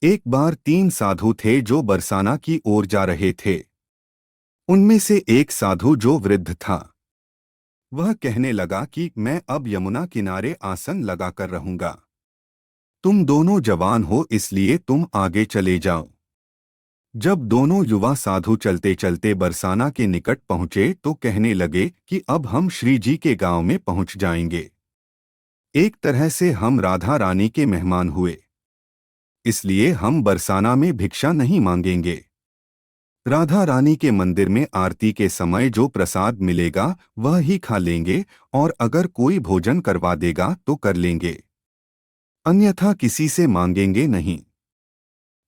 एक बार 3 साधु थे जो बरसाना की ओर जा रहे थे। उनमें से एक साधु जो वृद्ध था, वह कहने लगा कि मैं अब यमुना किनारे आसन लगाकर रहूंगा। तुम दोनों जवान हो, इसलिए तुम आगे चले जाओ। जब दोनों युवा साधु चलते चलते बरसाना के निकट पहुंचे तो कहने लगे कि अब हम श्री जी के गांव में पहुंच जाएंगे। एक तरह से हम राधा रानी के मेहमान हुए, इसलिए हम बरसाना में भिक्षा नहीं मांगेंगे। राधा रानी के मंदिर में आरती के समय जो प्रसाद मिलेगा वह ही खा लेंगे, और अगर कोई भोजन करवा देगा तो कर लेंगे, अन्यथा किसी से मांगेंगे नहीं।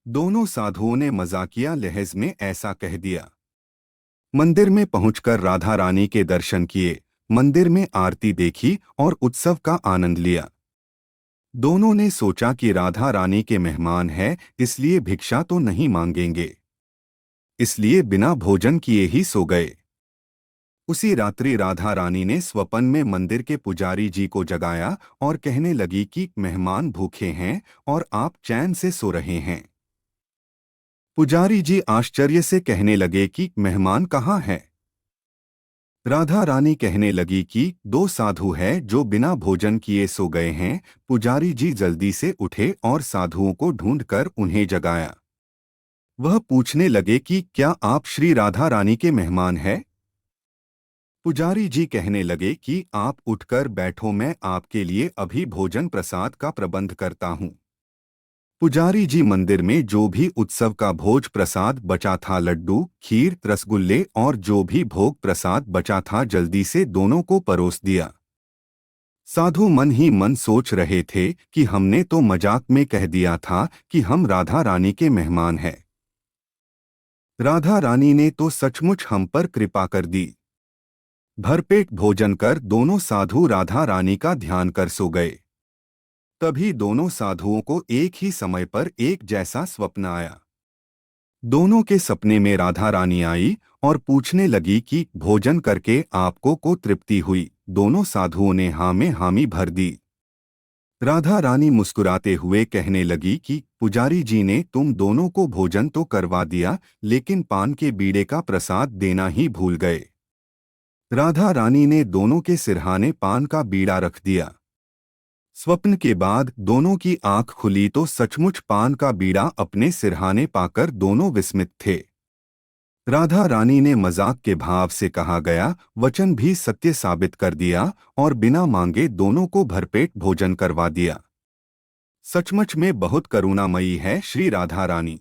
दोनों साधुओं ने मजाकिया लहज में ऐसा कह दिया। मंदिर में पहुंचकर राधा रानी के दर्शन किए, मंदिर में आरती देखी और उत्सव का आनंद लिया। दोनों ने सोचा कि राधा रानी के मेहमान है, इसलिए भिक्षा तो नहीं मांगेंगे, इसलिए बिना भोजन किए ही सो गए। उसी रात्रि राधा रानी ने स्वप्न में मंदिर के पुजारी जी को जगाया और कहने लगी कि मेहमान भूखे हैं और आप चैन से सो रहे हैं। पुजारी जी आश्चर्य से कहने लगे कि मेहमान कहाँ है। राधा रानी कहने लगी कि 2 साधु हैं जो बिना भोजन किए सो गए हैं। पुजारी जी जल्दी से उठे और साधुओं को ढूंढकर उन्हें जगाया। वह पूछने लगे कि क्या आप श्री राधा रानी के मेहमान हैं? पुजारी जी कहने लगे कि आप उठकर बैठो, मैं आपके लिए अभी भोजन प्रसाद का प्रबंध करता हूँ। पुजारी जी मंदिर में जो भी उत्सव का भोज प्रसाद बचा था, लड्डू, खीर, रसगुल्ले और जो भी भोग प्रसाद बचा था, जल्दी से दोनों को परोस दिया। साधु मन ही मन सोच रहे थे कि हमने तो मजाक में कह दिया था कि हम राधा रानी के मेहमान हैं। राधा रानी ने तो सचमुच हम पर कृपा कर दी। भरपेट भोजन कर दोनों साधु राधा रानी का ध्यान कर सो गए। तभी दोनों साधुओं को एक ही समय पर एक जैसा स्वप्न आया। दोनों के सपने में राधा रानी आई और पूछने लगी कि भोजन करके आपको को तृप्ति हुई? दोनों साधुओं ने हाँ में हामी भर दी। राधा रानी मुस्कुराते हुए कहने लगी कि पुजारी जी ने तुम दोनों को भोजन तो करवा दिया, लेकिन पान के बीड़े का प्रसाद देना ही भूल गए। राधा रानी ने दोनों के सिरहाने पान का बीड़ा रख दिया। स्वप्न के बाद दोनों की आंख खुली तो सचमुच पान का बीड़ा अपने सिरहाने पाकर दोनों विस्मित थे। राधा रानी ने मजाक के भाव से कहा गया वचन भी सत्य साबित कर दिया और बिना मांगे दोनों को भरपेट भोजन करवा दिया। सचमुच में बहुत करुणामयी है श्री राधा रानी।